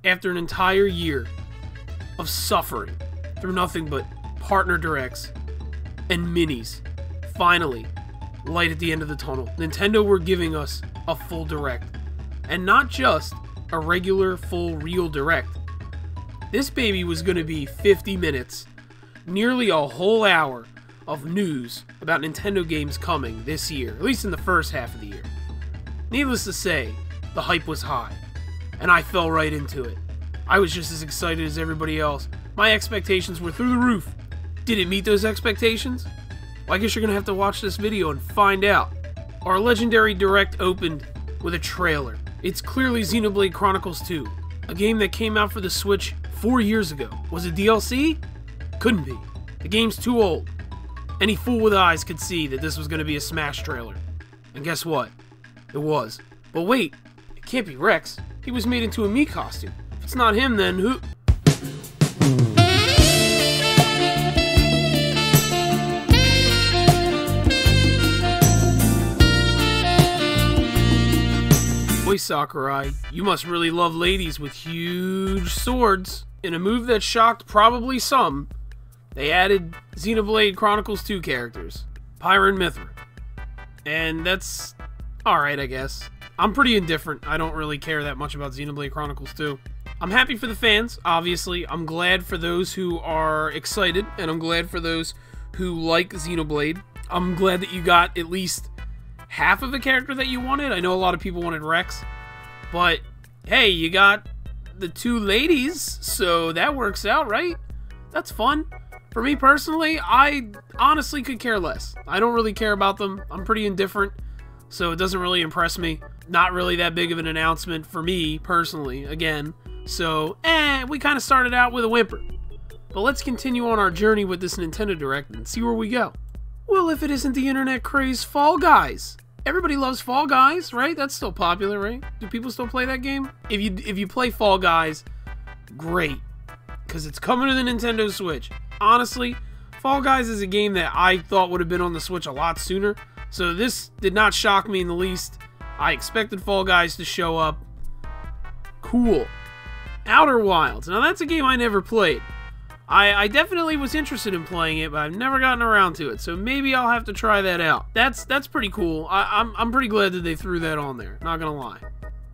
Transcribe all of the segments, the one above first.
after an entire year of suffering through nothing but partner directs and minis, finally, light at the end of the tunnel. Nintendo were giving us a full direct. And not just a regular, full, real direct. This baby was going to be 50 minutes, nearly a whole hour of news about Nintendo games coming this year, at least in the first half of the year. Needless to say, the hype was high, and I fell right into it. I was just as excited as everybody else. My expectations were through the roof. Did it meet those expectations? Well, I guess you're going to have to watch this video and find out. Our legendary direct opened with a trailer. It's clearly Xenoblade Chronicles 2, a game that came out for the Switch 4 years ago. Was it DLC? Couldn't be. The game's too old. Any fool with eyes could see that this was going to be a Smash trailer. And guess what? It was. But wait, it can't be Rex. He was made into a Mii costume. If it's not him, then who? Boy, Sakurai, you must really love ladies with huge swords. In a move that shocked probably some, they added Xenoblade Chronicles 2 characters, Pyra and Mythra. And that's alright, I guess. I'm pretty indifferent. I don't really care that much about Xenoblade Chronicles 2. I'm happy for the fans, obviously. I'm glad for those who are excited, and I'm glad for those who like Xenoblade. I'm glad that you got at least half of the character that you wanted. I know a lot of people wanted Rex, but hey, you got the two ladies, so that works out, right? That's fun. For me personally, I honestly could care less. I don't really care about them. I'm pretty indifferent, so it doesn't really impress me. Not really that big of an announcement for me personally, again. So, we kind of started out with a whimper. But let's continue on our journey with this Nintendo Direct and see where we go. Well, if it isn't the internet craze Fall Guys. Everybody loves Fall Guys, right? That's still popular, right? Do people still play that game? If you play Fall Guys, great. Because it's coming to the Nintendo Switch. Honestly, Fall Guys is a game that I thought would have been on the Switch a lot sooner. So this did not shock me in the least. I expected Fall Guys to show up. Cool. Outer Wilds. Now that's a game I never played. I definitely was interested in playing it, but I've never gotten around to it, so maybe I'll have to try that out. That's pretty cool. I'm pretty glad that they threw that on there, not gonna lie.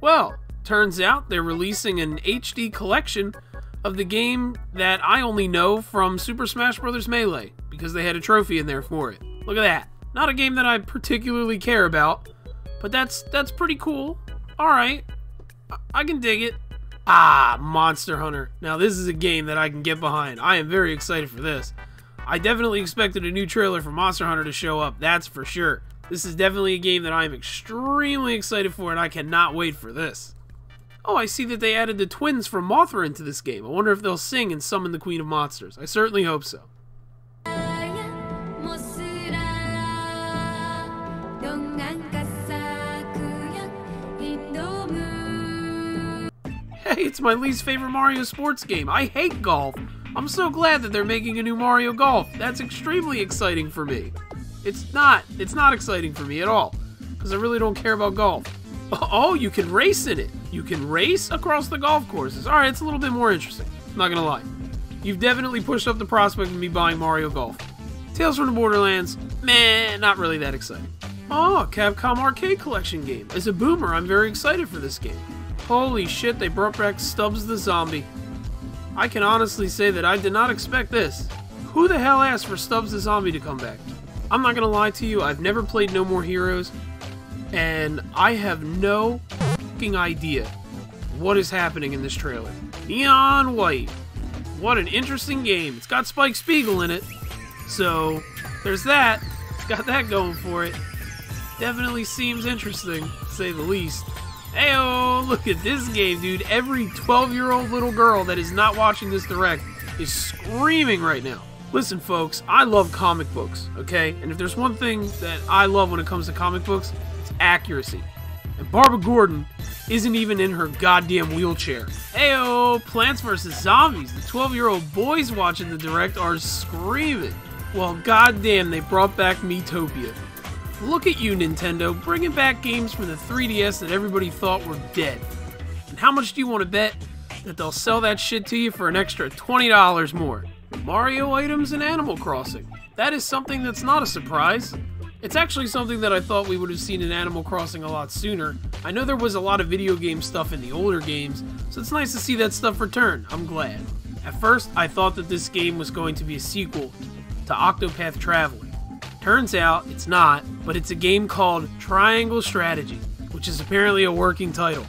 Well, turns out they're releasing an HD collection of the game that I only know from Super Smash Bros. Melee, because they had a trophy in there for it. Look at that. Not a game that I particularly care about, but that's pretty cool. Alright, I can dig it. Ah, Monster Hunter. Now this is a game that I can get behind. I am very excited for this. I definitely expected a new trailer for Monster Hunter to show up, that's for sure. This is definitely a game that I am extremely excited for, and I cannot wait for this. Oh, I see that they added the twins from Mothra into this game. I wonder if they'll sing and summon the Queen of Monsters. I certainly hope so. Hey, it's my least favorite Mario sports game. I hate golf. I'm so glad that they're making a new Mario Golf. That's extremely exciting for me. It's not exciting for me at all, because I really don't care about golf. Oh, you can race in it. You can race across the golf courses. Alright, it's a little bit more interesting. I'm not gonna lie. You've definitely pushed up the prospect of me buying Mario Golf. Tales from the Borderlands, meh, not really that exciting. Oh, Capcom Arcade Collection game. As a boomer, I'm very excited for this game. Holy shit, they brought back Stubbs the Zombie. I can honestly say that I did not expect this. Who the hell asked for Stubbs the Zombie to come back? I'm not gonna lie to you, I've never played No More Heroes, and I have no fucking idea what is happening in this trailer. Neon White. What an interesting game. It's got Spike Spiegel in it, so there's that. Got that going for it. Definitely seems interesting, to say the least. Heyo, look at this game, dude. Every 12-year-old little girl that is not watching this direct is screaming right now. Listen, folks, I love comic books, okay? And if there's one thing that I love when it comes to comic books, it's accuracy. And Barbara Gordon isn't even in her goddamn wheelchair. Heyo, Plants vs. Zombies. The 12-year-old boys watching the direct are screaming. Well, goddamn, they brought back Miitopia. Look at you, Nintendo, bringing back games from the 3DS that everybody thought were dead. And how much do you want to bet that they'll sell that shit to you for an extra $20 more. Mario items in Animal Crossing. That is something that's not a surprise. It's actually something that I thought we would have seen in Animal Crossing a lot sooner. I know there was a lot of video game stuff in the older games, so it's nice to see that stuff return. I'm glad. At first, I thought that this game was going to be a sequel to Octopath Traveler. Turns out, it's not, but it's a game called Triangle Strategy, which is apparently a working title.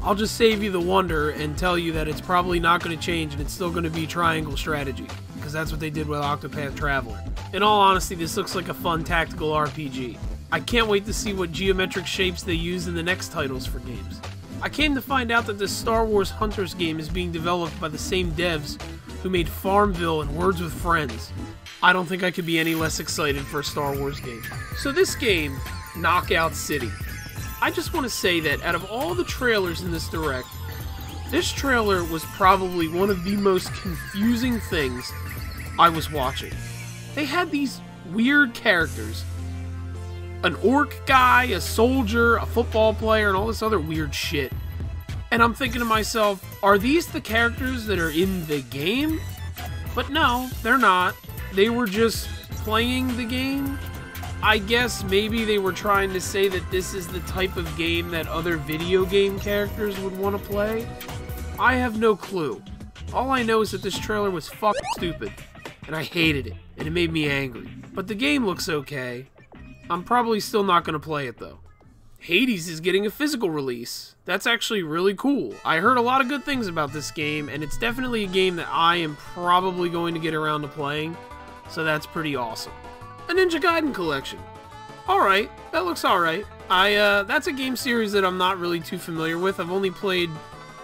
I'll just save you the wonder and tell you that it's probably not going to change and it's still going to be Triangle Strategy, because that's what they did with Octopath Traveler. In all honesty, this looks like a fun tactical RPG. I can't wait to see what geometric shapes they use in the next titles for games. I came to find out that this Star Wars Hunters game is being developed by the same devs who made Farmville and Words with Friends. I don't think I could be any less excited for a Star Wars game. So this game, Knockout City. I just want to say that out of all the trailers in this Direct, this trailer was probably one of the most confusing things I was watching. They had these weird characters. An orc guy, a soldier, a football player, and all this other weird shit. And I'm thinking to myself, are these the characters that are in the game? But no, they're not. They were just playing the game. I guess maybe they were trying to say that this is the type of game that other video game characters would want to play. I have no clue. All I know is that this trailer was fucking stupid. And I hated it, and it made me angry. But the game looks okay. I'm probably still not going to play it though. Hades is getting a physical release. That's actually really cool. I heard a lot of good things about this game, and it's definitely a game that I am probably going to get around to playing, so that's pretty awesome. A Ninja Gaiden collection. Alright, that looks alright. That's a game series that I'm not really too familiar with. I've only played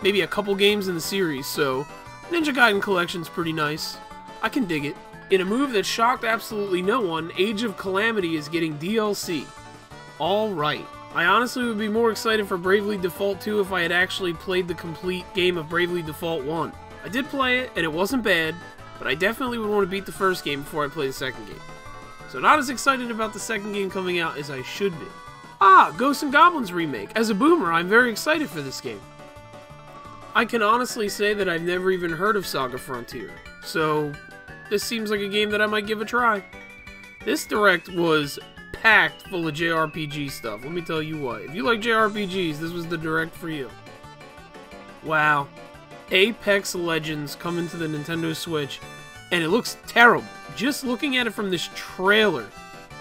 maybe a couple games in the series, so Ninja Gaiden collection's pretty nice. I can dig it. In a move that shocked absolutely no one, Age of Calamity is getting DLC. Alright. I honestly would be more excited for Bravely Default 2 if I had actually played the complete game of Bravely Default 1. I did play it, and it wasn't bad, but I definitely would want to beat the first game before I play the second game. So not as excited about the second game coming out as I should be. Ah, Ghosts and Goblins remake. As a boomer, I'm very excited for this game. I can honestly say that I've never even heard of Saga Frontier, so this seems like a game that I might give a try. This Direct was packed full of JRPG stuff, let me tell you what. If you like JRPGs, this was the Direct for you. Wow. Apex Legends coming to the Nintendo Switch, and it looks terrible. Just looking at it from this trailer,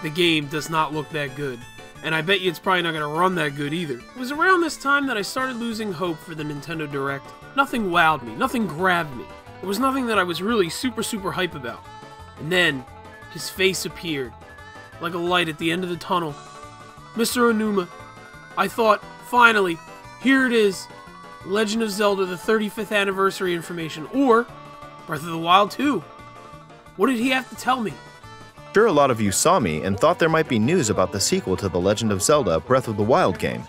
the game does not look that good. And I bet you it's probably not going to run that good either. It was around this time that I started losing hope for the Nintendo Direct. Nothing wowed me, nothing grabbed me. There was nothing that I was really super hype about. And then, his face appeared, like a light at the end of the tunnel. Mr. Onuma. I thought, finally, here it is. Legend of Zelda, the 35th anniversary information, or Breath of the Wild 2. What did he have to tell me? Sure, a lot of you saw me and thought there might be news about the sequel to The Legend of Zelda Breath of the Wild game.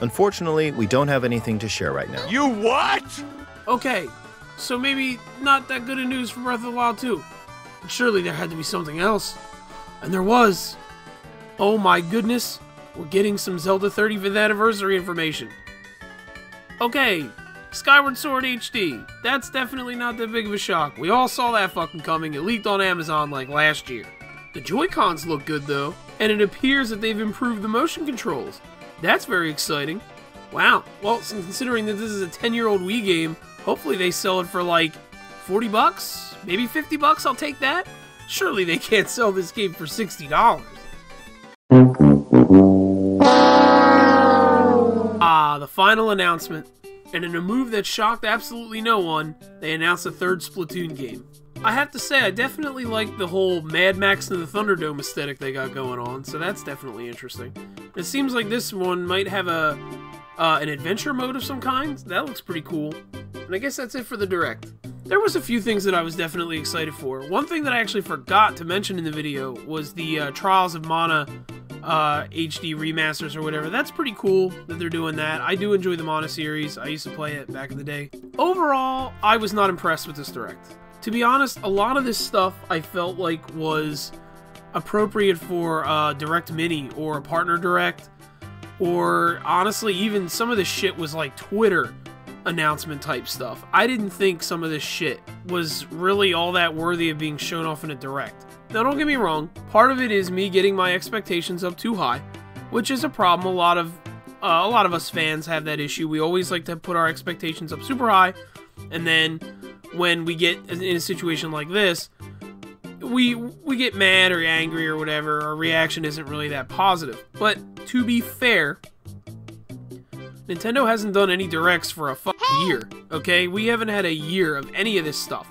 Unfortunately, we don't have anything to share right now. You what? Okay, so maybe not that good of news for Breath of the Wild 2. But surely there had to be something else. And there was. Oh my goodness, we're getting some Zelda 35th anniversary information. Okay, Skyward Sword HD. That's definitely not that big of a shock. We all saw that fucking coming. It leaked on Amazon like last year. The Joy-Cons look good though, and it appears that they've improved the motion controls. That's very exciting. Wow, well, considering that this is a 10-year-old Wii game, hopefully they sell it for like 40 bucks, maybe 50 bucks, I'll take that. Surely they can't sell this game for $60. Ah, the final announcement. And in a move that shocked absolutely no one, they announced a third Splatoon game. I have to say, I definitely like the whole Mad Max and the Thunderdome aesthetic they got going on, so that's definitely interesting. It seems like this one might have an adventure mode of some kind. That looks pretty cool. And I guess that's it for the Direct. There was a few things that I was definitely excited for. One thing that I actually forgot to mention in the video was the Trials of Mana HD remasters or whatever. That's pretty cool that they're doing that. I do enjoy the Mana series. I used to play it back in the day. Overall, I was not impressed with this Direct. To be honest, a lot of this stuff I felt like was appropriate for Direct Mini or a Partner Direct, or honestly, even some of this shit was like Twitter announcement type stuff. I didn't think some of this shit was really all that worthy of being shown off in a direct. Now don't get me wrong, part of it is me getting my expectations up too high, which is a problem. A lot of us fans have that issue. We always like to put our expectations up super high, and then when we get in a situation like this, we get mad or angry or whatever. Our reaction isn't really that positive. But to be fair, Nintendo hasn't done any directs for a fucking year, okay? We haven't had a year of any of this stuff.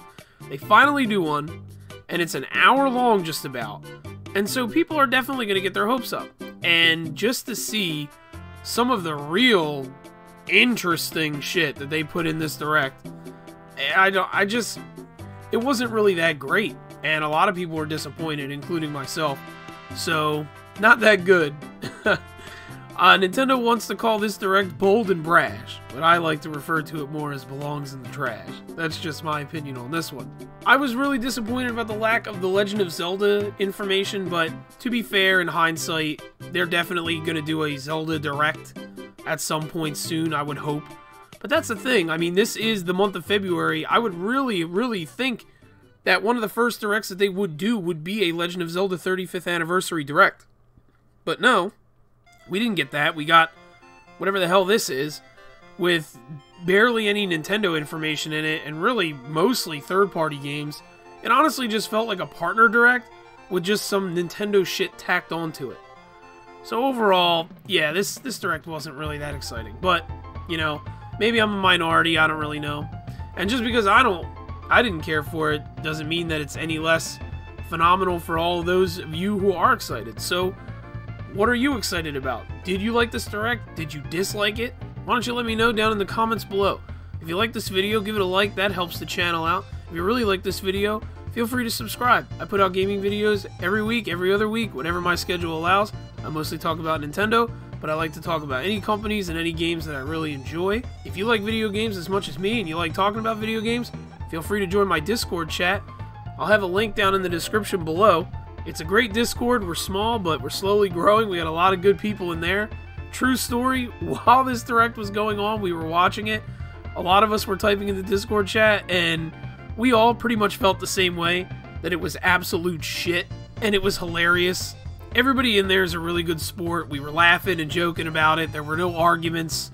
They finally do one, and it's an hour long just about. And so people are definitely going to get their hopes up. And just to see some of the real interesting shit that they put in this direct, it wasn't really that great. And a lot of people were disappointed, including myself. So, not that good. Nintendo wants to call this direct bold and brash, but I like to refer to it more as belongs in the trash. That's just my opinion on this one. I was really disappointed about the lack of The Legend of Zelda information, but to be fair, in hindsight, they're definitely going to do a Zelda direct at some point soon, I would hope. But that's the thing, I mean, this is the month of February. I would really think that one of the first directs that they would do would be a Legend of Zelda 35th Anniversary direct. But no, we didn't get that. We got whatever the hell this is, with barely any Nintendo information in it, and really mostly third-party games. It honestly just felt like a partner direct with just some Nintendo shit tacked onto it. So overall, yeah, this direct wasn't really that exciting. But, you know, maybe I'm a minority, I don't really know. And just because I didn't care for it doesn't mean that it's any less phenomenal for all of those of you who are excited. So, what are you excited about? Did you like this direct? Did you dislike it? Why don't you let me know down in the comments below. If you like this video, give it a like, that helps the channel out. If you really like this video, feel free to subscribe. I put out gaming videos every week, every other week, whenever my schedule allows. I mostly talk about Nintendo, but I like to talk about any companies and any games that I really enjoy. If you like video games as much as me and you like talking about video games, feel free to join my Discord chat. I'll have a link down in the description below. It's a great Discord. We're small, but we're slowly growing. We got a lot of good people in there. True story, while this direct was going on, we were watching it. A lot of us were typing in the Discord chat, and we all pretty much felt the same way, that it was absolute shit, and it was hilarious. Everybody in there is a really good sport. We were laughing and joking about it. There were no arguments,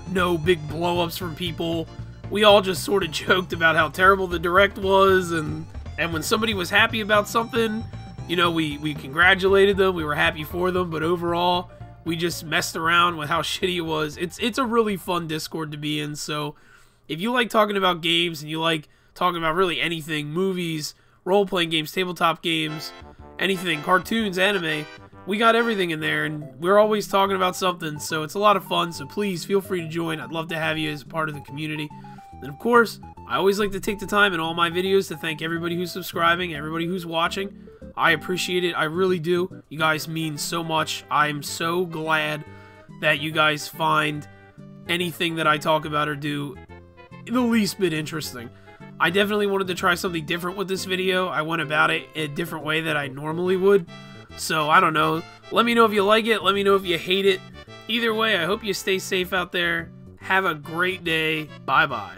no big blow-ups from people. We all just sort of joked about how terrible the direct was, and when somebody was happy about something, you know, we congratulated them, we were happy for them, but overall, we just messed around with how shitty it was. It's a really fun Discord to be in, so if you like talking about games, and you like talking about really anything, movies, role-playing games, tabletop games, anything, cartoons, anime, we got everything in there, and we're always talking about something, so it's a lot of fun, so please feel free to join. I'd love to have you as part of the community. And of course, I always like to take the time in all my videos to thank everybody who's subscribing, everybody who's watching. I appreciate it, I really do. You guys mean so much. I'm so glad that you guys find anything that I talk about or do the least bit interesting. I definitely wanted to try something different with this video. I went about it a different way that I normally would. So, I don't know. Let me know if you like it. Let me know if you hate it. Either way, I hope you stay safe out there. Have a great day. Bye-bye.